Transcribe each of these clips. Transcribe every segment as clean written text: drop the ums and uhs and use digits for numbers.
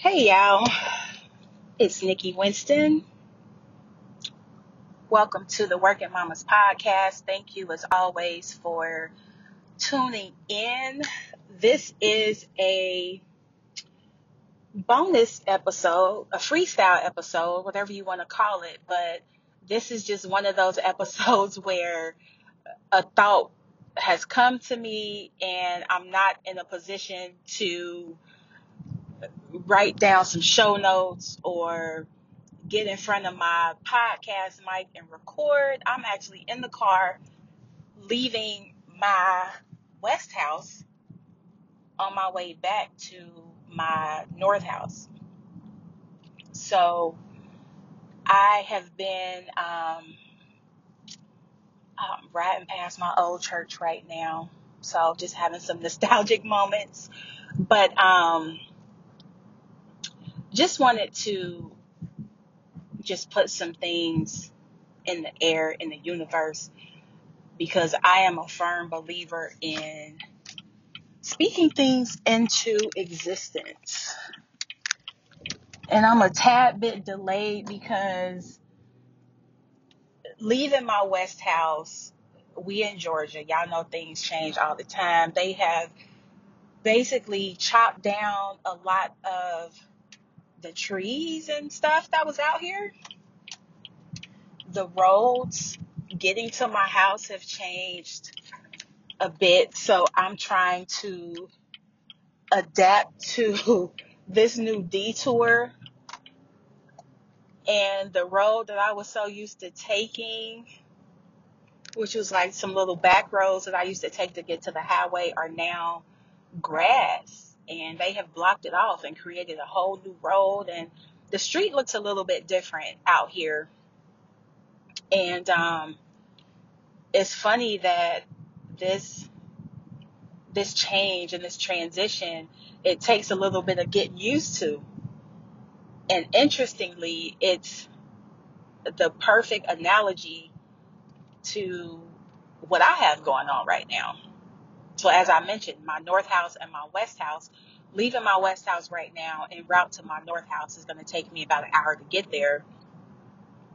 Hey y'all, it's Nikki Winston. Welcome to the WERKin Mommas podcast. Thank you as always for tuning in. This is a bonus episode, a freestyle episode, whatever you want to call it, but this is just one of those episodes where a thought has come to me and I'm not in a position to write down some show notes or get in front of my podcast mic and record. I'm actually in the car leaving my West house on my way back to my North house. So I have been riding past my old church right now. So just having some nostalgic moments. But just wanted to just put some things in the air, in the universe, because I am a firm believer in speaking things into existence. And I'm a tad bit delayed because leaving my West house, we in Georgia, y'all know things change all the time. They have basically chopped down a lot of the trees and stuff that was out here. The roads getting to my house have changed a bit, so I'm trying to adapt to this new detour. And the road that I was so used to taking, which was like some little back roads that I used to take to get to the highway, are now grass. And they have blocked it off and created a whole new road. And the street looks a little bit different out here. And it's funny that this change and this transition, it takes a little bit of getting used to. And interestingly, it's the perfect analogy to what I have going on right now. So as I mentioned, my North house and my West house, leaving my West house right now en route to my North house is going to take me about an hour to get there.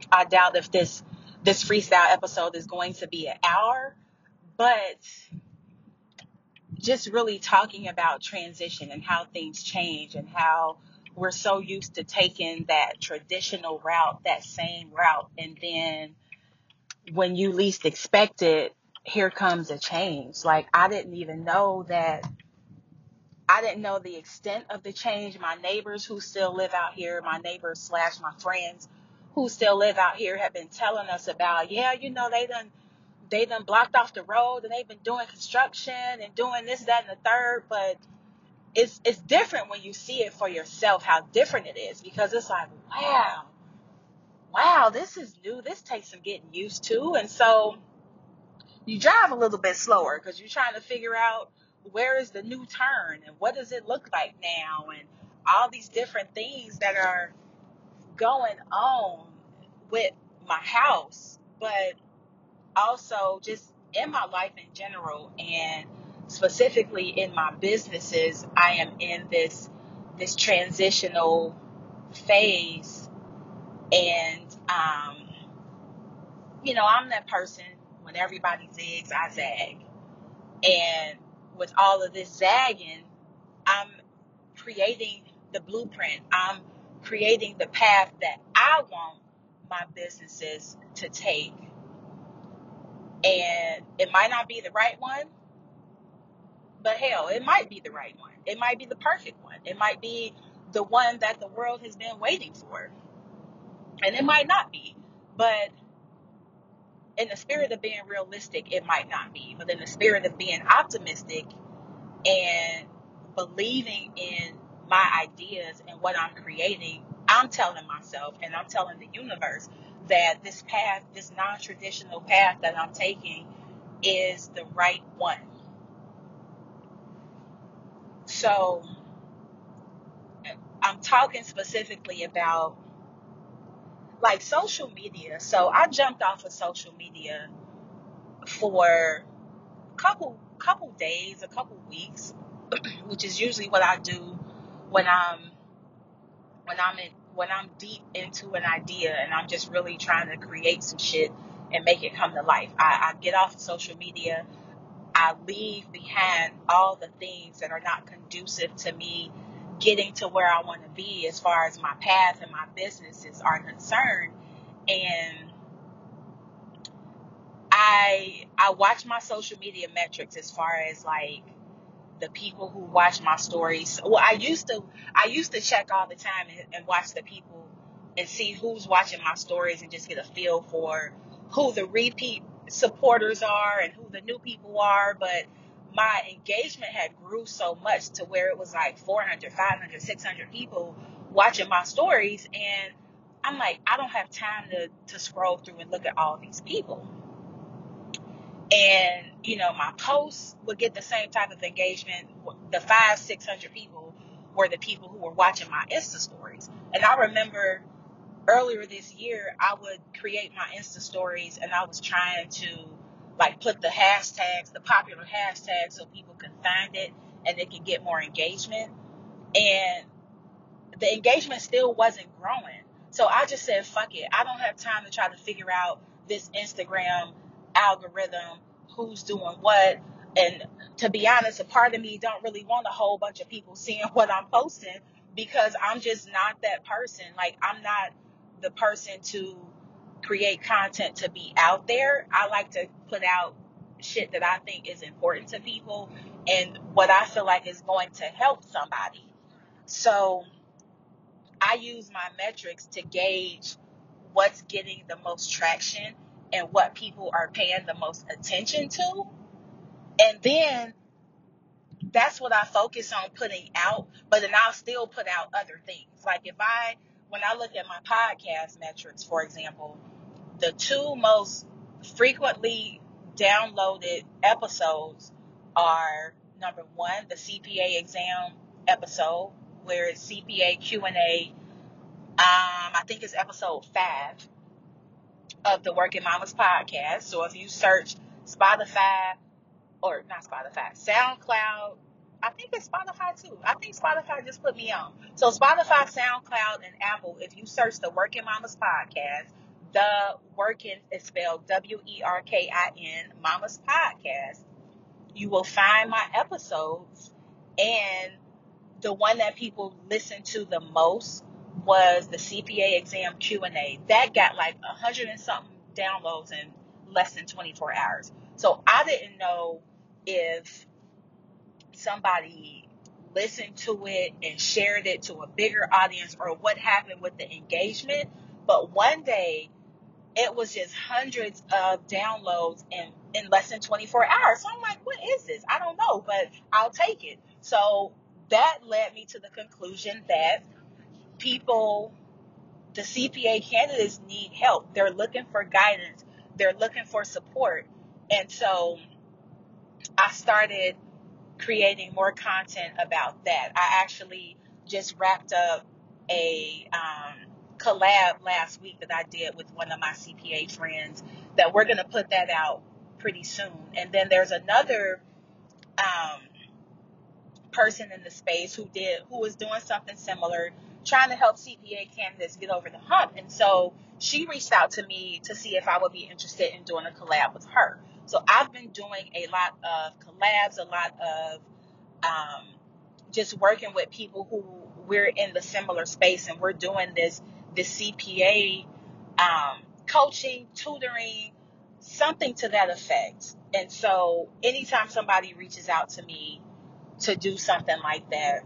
I doubt if this freestyle episode is going to be an hour, but just really talking about transition and how things change and how we're so used to taking that traditional route, that same route, and then when you least expect it, here comes a change. Like, I didn't know the extent of the change. My neighbors who still live out here, my neighbors slash my friends who still live out here have been telling us about, they done blocked off the road and they've been doing construction and doing this, that, and the third. But it's different when you see it for yourself, how different it is, because it's like, wow, this is new. This takes some getting used to. And so you drive a little bit slower because you're trying to figure out where is the new turn and what does it look like now, and all these different things that are going on with my house, but also just in my life in general, and specifically in my businesses. I am in this transitional phase, and I'm that person, when everybody zigs, I zag. And with all of this zagging, I'm creating the blueprint. I'm creating the path that I want my businesses to take. And it might not be the right one, but hell, it might be the right one. It might be the perfect one. It might be the one that the world has been waiting for. And it might not be. But in the spirit of being realistic, it might not be. But in the spirit of being optimistic and believing in my ideas and what I'm creating, I'm telling myself and I'm telling the universe that this path, this non-traditional path that I'm taking, is the right one. So I'm talking specifically about like social media. So I jumped off of social media for a couple days, a couple weeks, which is usually what I do when I'm when I'm deep into an idea and I'm just really trying to create some shit and make it come to life. I get off of social media. I leave behind all the things that are not conducive to me getting to where I want to be as far as my path and my businesses are concerned. And I watch my social media metrics as far as like the people who watch my stories. Well, I used to check all the time and watch the people and see who's watching my stories and just get a feel for who the repeat supporters are and who the new people are. But my engagement had grew so much to where it was like 400, 500, 600 people watching my stories. And I'm like, I don't have time to scroll through and look at all these people. And, my posts would get the same type of engagement. The 500-600 people were the people who were watching my Insta stories. And I remember earlier this year, I would create my Insta stories and I was trying to like put the hashtags, the popular hashtags, so people could find it and they could get more engagement. And the engagement still wasn't growing. So I just said, fuck it. I don't have time to try to figure out this Instagram algorithm, who's doing what. And to be honest, a part of me don't really want a whole bunch of people seeing what I'm posting because I'm just not that person. Like, I'm not the person to create content to be out there. I like to put out shit that I think is important to people and what I feel like is going to help somebody. So I use my metrics to gauge what's getting the most traction and what people are paying the most attention to. And then that's what I focus on putting out, but then I'll still put out other things. Like when I look at my podcast metrics, for example, the two most frequently downloaded episodes are number one, the CPA exam episode, where it's CPA Q&A. I think it's episode 5 of the WERKin Mommas podcast. So if you search Spotify, or not Spotify, SoundCloud, I think it's Spotify too. I think Spotify just put me on. So Spotify, SoundCloud, and Apple, if you search the WERKin Mommas podcast, the WERKin is spelled WERKIN Mommas podcast, you will find my episodes. And the one that people listened to the most was the CPA exam Q&A. That got like 100 and something downloads in less than 24 hours. So I didn't know if somebody listened to it and shared it to a bigger audience or what happened with the engagement. But one day it was just hundreds of downloads in less than 24 hours. So I'm like, what is this? I don't know, but I'll take it. So that led me to the conclusion that the CPA candidates need help. They're looking for guidance. They're looking for support. And so I started creating more content about that. I actually just wrapped up a collab last week that I did with one of my CPA friends that we're going to put that out pretty soon. And then there's another person in the space who was doing something similar, trying to help CPA candidates get over the hump. And so she reached out to me to see if I would be interested in doing a collab with her. So I've been doing a lot of collabs, a lot of just working with people who we're in the similar space, and we're doing this CPA coaching, tutoring, something to that effect. And so anytime somebody reaches out to me to do something like that,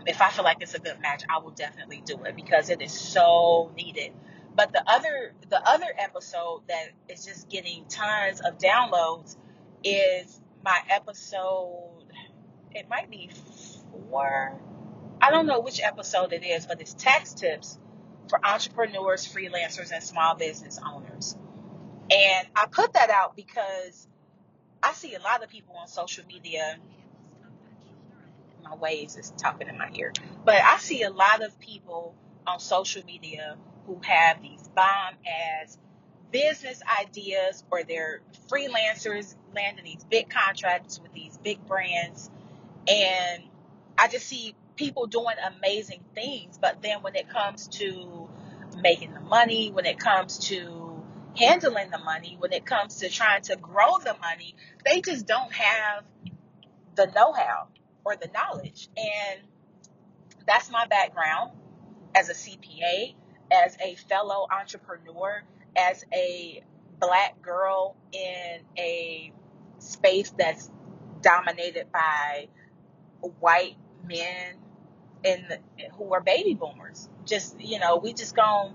if I feel like it's a good match, I will definitely do it because it is so needed. But the other episode that is just getting tons of downloads is my episode. It might be 4. I don't know which episode it is, but it's tax tips for entrepreneurs, freelancers, and small business owners. And I put that out because I see a lot of people on social media. My waves is talking in my ear. But I see a lot of people on social media who have these bomb ass business ideas, or they're freelancers landing these big contracts with these big brands. And I just see people doing amazing things, but then when it comes to making the money, when it comes to handling the money, when it comes to trying to grow the money, they just don't have the know-how or the knowledge. And that's my background as a CPA, as a fellow entrepreneur, as a Black girl in a space that's dominated by white men who are baby boomers. Just, we just gonna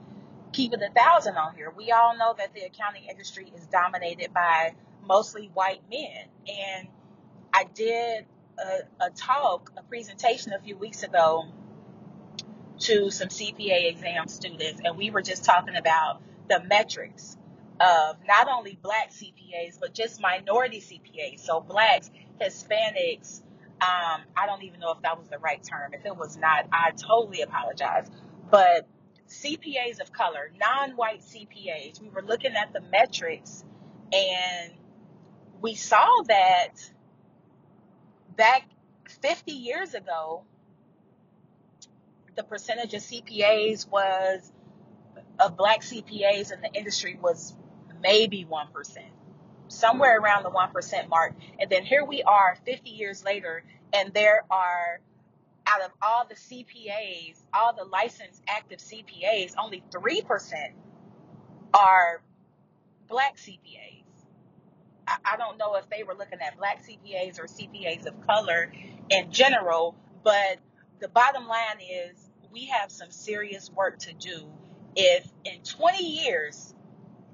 keep it 1,000 on here. We all know that the accounting industry is dominated by mostly white men. And I did a presentation a few weeks ago to some CPA exam students, and we were just talking about the metrics of not only Black CPAs, but just minority CPAs. So Blacks, Hispanics, I don't even know if that was the right term. If it was not, I totally apologize. But CPAs of color, non-white CPAs, we were looking at the metrics, and we saw that back 50 years ago, the percentage of CPAs of Black CPAs in the industry was maybe 1%, somewhere around the 1% mark. And then here we are 50 years later, and there are, out of all the CPAs, all the licensed active CPAs, only 3% are Black CPAs. I don't know if they were looking at Black CPAs or CPAs of color in general, but the bottom line is we have some serious work to do if in 20 years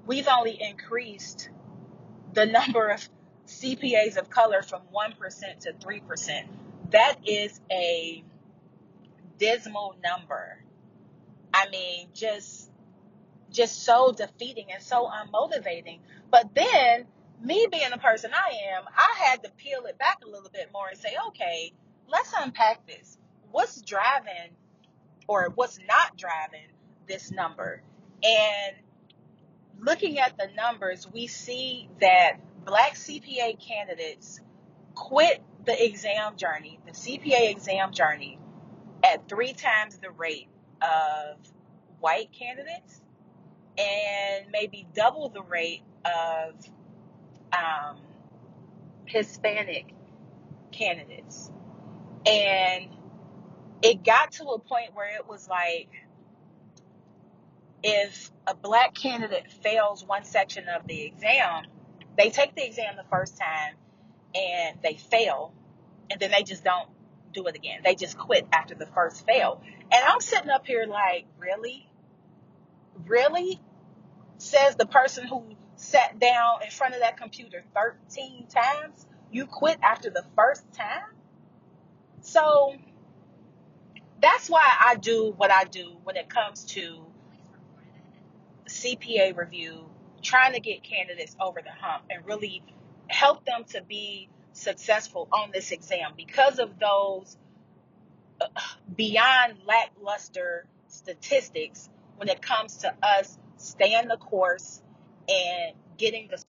we've only increased the number of CPAs of color from 1% to 3%. That is a dismal number. I mean, just so defeating and so unmotivating. But then, me being the person I am, I had to peel it back a little bit more and say, okay, let's unpack this. What's driving or what's not driving this number? And looking at the numbers, we see that Black CPA candidates quit the exam journey, the CPA exam journey, at 3 times the rate of white candidates and maybe double the rate of Hispanic candidates. And it got to a point where it was like, if a Black candidate fails one section of the exam, they take the exam the first time and they fail, and then they just don't do it again. They just quit after the first fail. And I'm sitting up here like, really? Really? Says the person who sat down in front of that computer 13 times? You quit after the first time? So that's why I do what I do when it comes to CPA review, trying to get candidates over the hump and really help them to be successful on this exam because of those beyond lackluster statistics when it comes to us staying the course and getting the